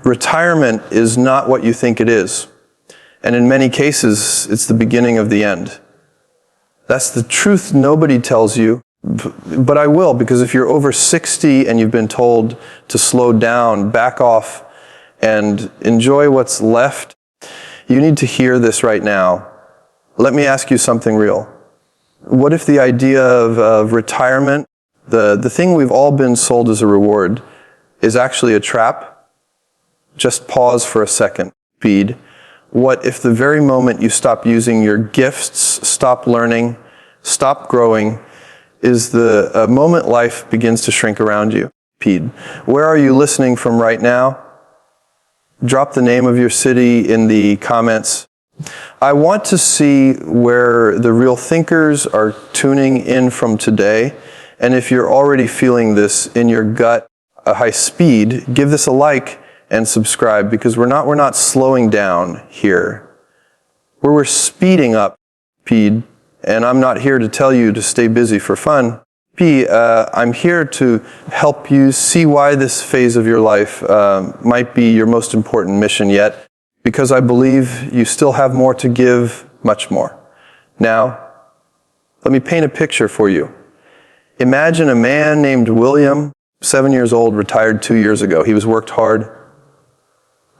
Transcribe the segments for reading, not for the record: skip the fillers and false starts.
Retirement is not what you think it is. And in many cases, it's the beginning of the end. That's the truth nobody tells you, but I will, because if you're over 60 and you've been told to slow down, back off, and enjoy what's left, you need to hear this right now. Let me ask you something real. What if the idea of retirement, the thing we've all been sold as a reward, is actually a trap? Just pause for a second. Speed. What if the very moment you stop using your gifts, stop learning, stop growing, is the moment life begins to shrink around you? Speed. Where are you listening from right now? Drop the name of your city in the comments. I want to see where the real thinkers are tuning in from today. And if you're already feeling this in your gut, a high speed, give this a like and subscribe, because we're not slowing down here. We're speeding up. Speed. And I'm not here to tell you to stay busy for fun. I'm here to help you see why this phase of your life might be your most important mission yet, because I believe you still have more to give, much more. Now, let me paint a picture for you. Imagine a man named William, 7 years old, retired 2 years ago. He was worked hard.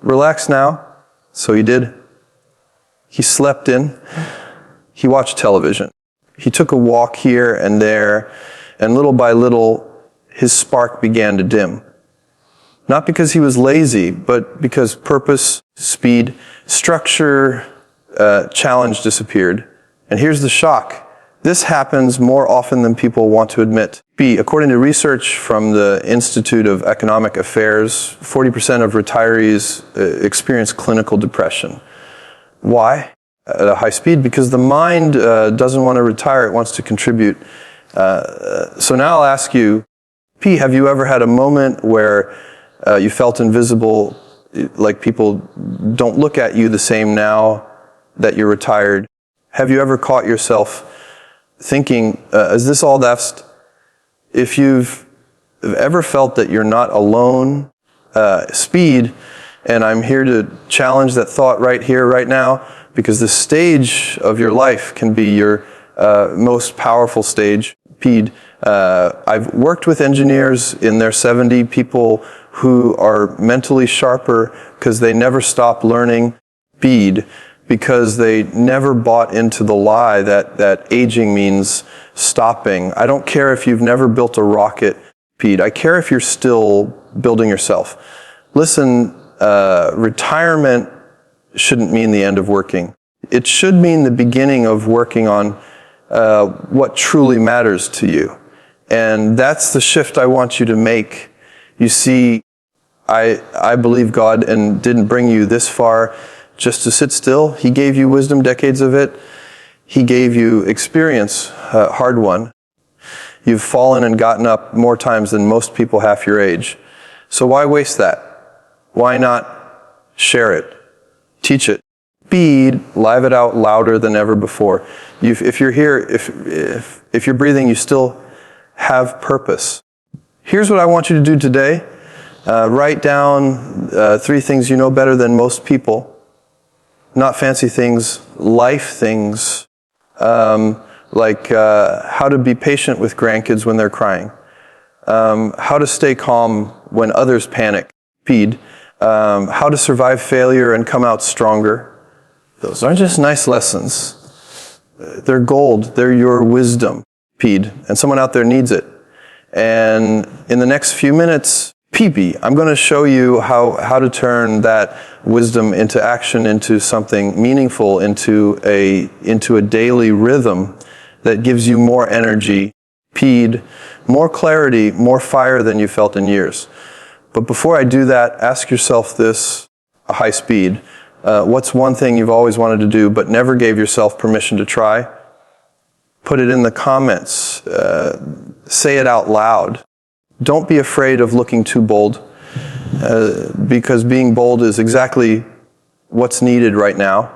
Relax now. So he did. He slept in. He watched television. He took a walk here and there, and little by little, his spark began to dim. Not because he was lazy, but because purpose, speed, structure, challenge disappeared. And here's the shock. This happens more often than people want to admit. According to research from the Institute of Economic Affairs, 40% of retirees experience clinical depression. Why? At a high speed, because the mind doesn't want to retire, it wants to contribute. So now I'll ask you, have you ever had a moment where you felt invisible, like people don't look at you the same now that you're retired? Have you ever caught yourself thinking, is this all that's... If you've ever felt that you're not alone, speed, and I'm here to challenge that thought right here, right now, because this stage of your life can be your most powerful stage. I've worked with engineers in their 70s, people who are mentally sharper because they never stop learning. Because they never bought into the lie that aging means stopping. I don't care if you've never built a rocket, I care if you're still building yourself. Listen, retirement shouldn't mean the end of working. It should mean the beginning of working on what truly matters to you. And that's the shift I want you to make. You see, I believe God and didn't bring you this far just to sit still. He gave you wisdom, decades of it. He gave you experience, hard won. You've fallen and gotten up more times than most people half your age. So why waste that? Why not share it? Teach it. Live it out louder than ever before. If you're here, if you're breathing, you still have purpose. Here's what I want you to do today. Write down 3 things you know better than most people. Not fancy things, life things, like how to be patient with grandkids when they're crying, how to stay calm when others panic, how to survive failure and come out stronger. Those aren't just nice lessons. They're gold. They're your wisdom, and someone out there needs it. And in the next few minutes, I'm going to show you how to turn that wisdom into action, into something meaningful, into a daily rhythm that gives you more energy, more clarity, more fire than you felt in years. But before I do that, ask yourself this, a high speed. What's one thing you've always wanted to do but never gave yourself permission to try? Put it in the comments. Say it out loud. Don't be afraid of looking too bold, because being bold is exactly what's needed right now.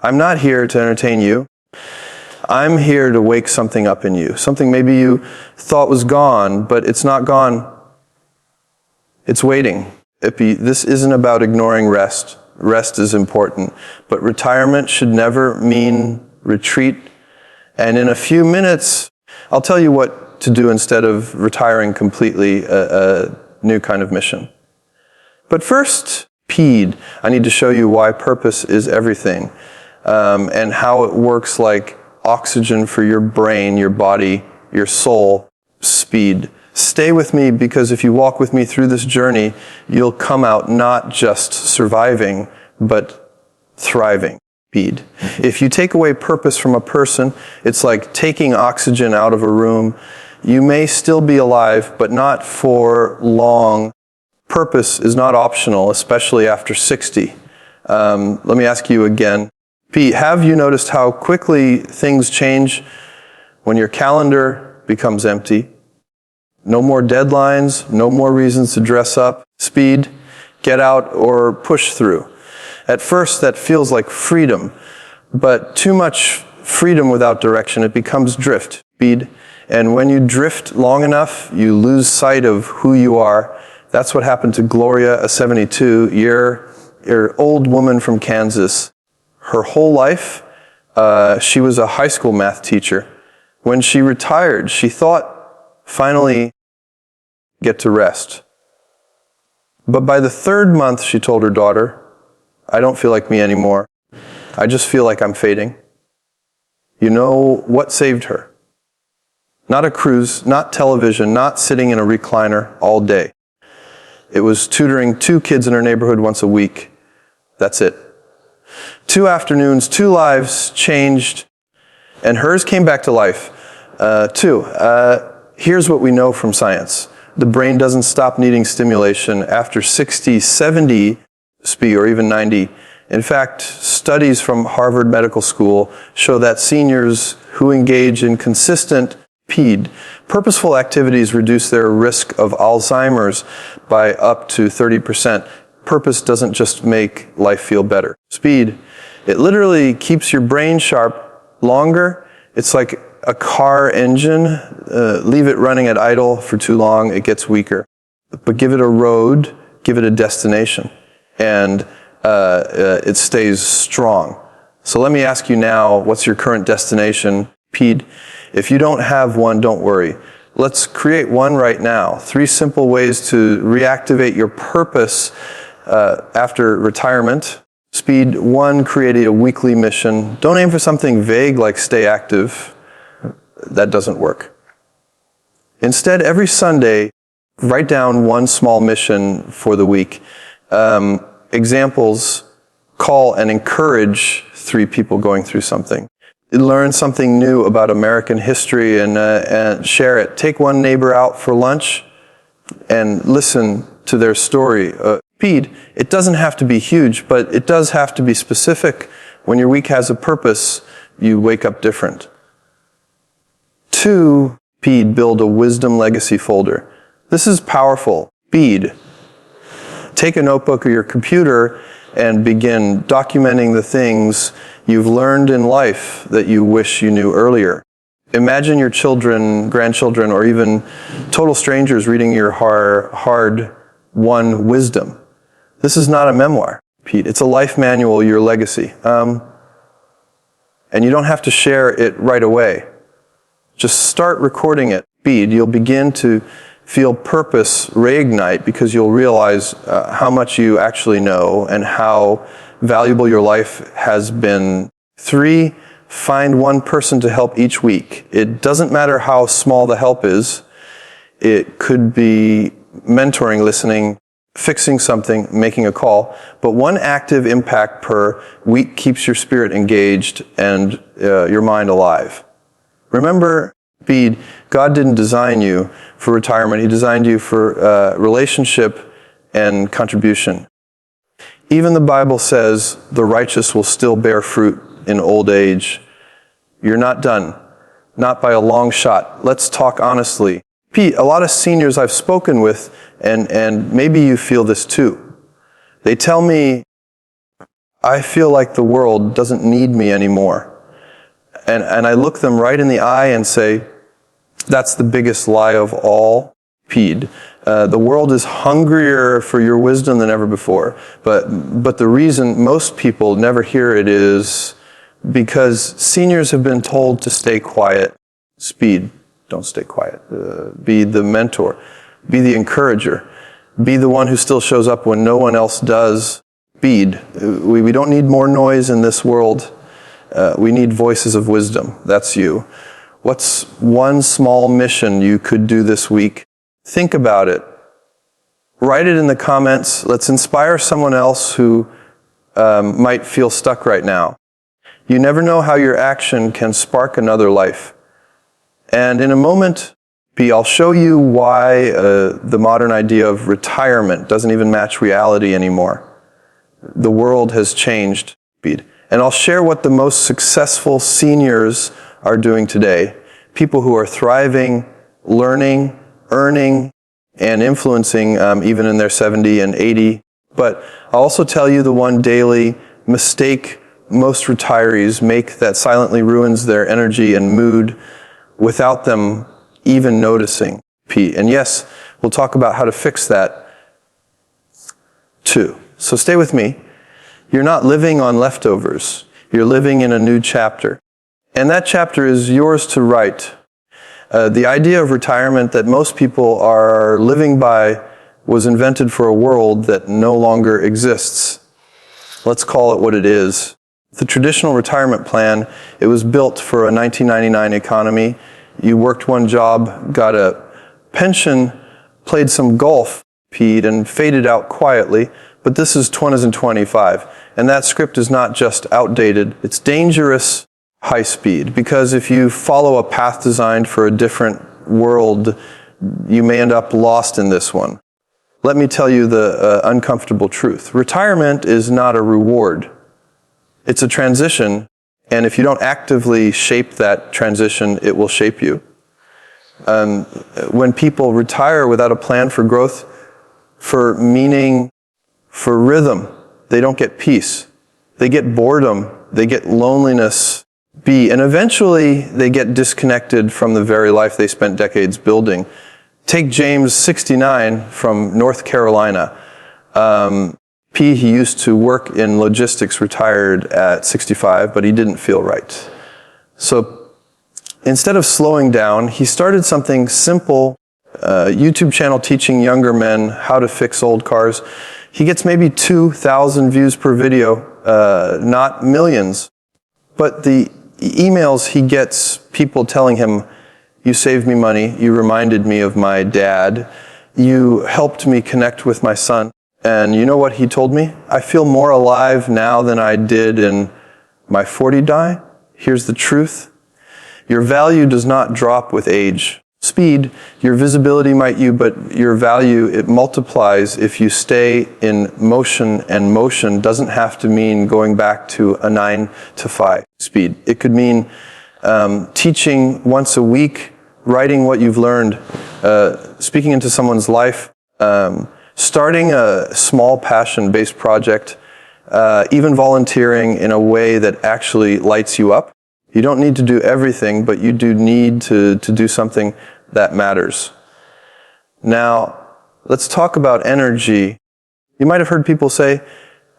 I'm not here to entertain you. I'm here to wake something up in you. Something maybe you thought was gone, but it's not gone. It's waiting. This isn't about ignoring rest. Rest is important. But retirement should never mean retreat. And in a few minutes, I'll tell you what to do instead of retiring completely, a new kind of mission. But first, PEED. I need to show you why purpose is everything, and how it works like oxygen for your brain, your body, your soul. Speed. Stay with me, because if you walk with me through this journey, you'll come out not just surviving, but thriving. PEED. If you take away purpose from a person, it's like taking oxygen out of a room. You may still be alive, but not for long. Purpose is not optional, especially after 60. Let me ask you again. Pete, have you noticed how quickly things change when your calendar becomes empty? No more deadlines, no more reasons to dress up. Speed, get out, or push through. At first, that feels like freedom, but too much freedom without direction, it becomes drift. Speed. And when you drift long enough, you lose sight of who you are. That's what happened to Gloria, a 72-year-old woman from Kansas. Her whole life, she was a high school math teacher. When she retired, she thought, finally, get to rest. But by the third month, she told her daughter, I don't feel like me anymore. I just feel like I'm fading. You know what saved her? Not a cruise, not television, not sitting in a recliner all day. It was tutoring 2 kids in her neighborhood once a week. That's it. 2 afternoons, 2 lives changed, and hers came back to life, too. Here's what we know from science. The brain doesn't stop needing stimulation after 60, 70, or even 90. In fact, studies from Harvard Medical School show that seniors who engage in consistent PEED, purposeful activities, reduce their risk of Alzheimer's by up to 30%. Purpose doesn't just make life feel better. Speed, it literally keeps your brain sharp longer. It's like a car engine. Leave it running at idle for too long, it gets weaker. But give it a road, give it a destination, and it stays strong. So let me ask you now, what's your current destination? PEED. If you don't have one, don't worry. Let's create one right now. 3 simple ways to reactivate your purpose after retirement. Speed. 1, create a weekly mission. Don't aim for something vague like stay active. That doesn't work. Instead, every Sunday, write down 1 small mission for the week. Examples: call and encourage 3 people going through something. Learn something new about American history and share it. Take 1 neighbor out for lunch and listen to their story. PEED, it doesn't have to be huge, but it does have to be specific. When your week has a purpose, you wake up different. 2, PEED, build a wisdom legacy folder. This is powerful. PEED. Take a notebook or your computer and begin documenting the things you've learned in life that you wish you knew earlier. Imagine your children, grandchildren, or even total strangers reading your hard-won wisdom. This is not a memoir, Pete. It's a life manual, your legacy. And you don't have to share it right away. Just start recording it. Pete, you'll begin to feel purpose reignite, because you'll realize how much you actually know and how valuable your life has been. 3, find 1 person to help each week. It doesn't matter how small the help is. It could be mentoring, listening, fixing something, making a call. But 1 active impact per week keeps your spirit engaged and your mind alive. Remember, Bede, God didn't design you for retirement. He designed you for relationship and contribution. Even the Bible says the righteous will still bear fruit in old age. You're not done. Not by a long shot. Let's talk honestly. Pete, a lot of seniors I've spoken with, and maybe you feel this too. They tell me, I feel like the world doesn't need me anymore. And I look them right in the eye and say, that's the biggest lie of all, Pete. The world is hungrier for your wisdom than ever before. But the reason most people never hear it is because seniors have been told to stay quiet. Speed, don't stay quiet. Be the mentor. Be the encourager. Be the one who still shows up when no one else does. Speed. We don't need more noise in this world. We need voices of wisdom. That's you. What's one small mission you could do this week? Think about it. Write it in the comments. Let's inspire someone else who might feel stuck right now. You never know how your action can spark another life. And in a moment, I'll show you why the modern idea of retirement doesn't even match reality anymore. The world has changed. And I'll share what the most successful seniors are doing today. People who are thriving, learning, earning, and influencing even in their 70 and 80. But I'll also tell you the one daily mistake most retirees make that silently ruins their energy and mood without them even noticing. And yes, we'll talk about how to fix that too. So stay with me. You're not living on leftovers. You're living in a new chapter. And that chapter is yours to write. The idea of retirement that most people are living by was invented for a world that no longer exists. Let's call it what it is. The traditional retirement plan, it was built for a 1999 economy. You worked one job, got a pension, played some golf, peed, and faded out quietly. But this is 2025. And that script is not just outdated, it's dangerous high speed. Because if you follow a path designed for a different world, you may end up lost in this one. Let me tell you the uncomfortable truth. Retirement is not a reward. It's a transition, and if you don't actively shape that transition, it will shape you. When people retire without a plan for growth, for meaning, for rhythm, they don't get peace. They get boredom. They get loneliness. And eventually they get disconnected from the very life they spent decades building. Take James, 69, from North Carolina. He used to work in logistics, retired at 65, but he didn't feel right. So instead of slowing down, he started something simple, a YouTube channel teaching younger men how to fix old cars. He gets maybe 2,000 views per video, not millions. But the emails he gets, people telling him, you saved me money, you reminded me of my dad, you helped me connect with my son. And you know what he told me? I feel more alive now than I did in my 40 die. Here's the truth. Your value does not drop with age. Speed, your visibility might but your value, it multiplies if you stay in motion, and motion doesn't have to mean going back to a 9 to 5 speed. It could mean teaching once a week, writing what you've learned, speaking into someone's life, starting a small passion-based project, even volunteering in a way that actually lights you up. You don't need to do everything, but you do need to do something that matters. Now, let's talk about energy. You might have heard people say,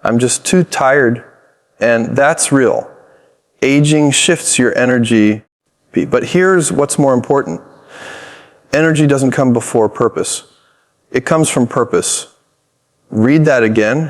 I'm just too tired, and that's real. Aging shifts your energy, but here's what's more important. Energy doesn't come before purpose. It comes from purpose. Read that again.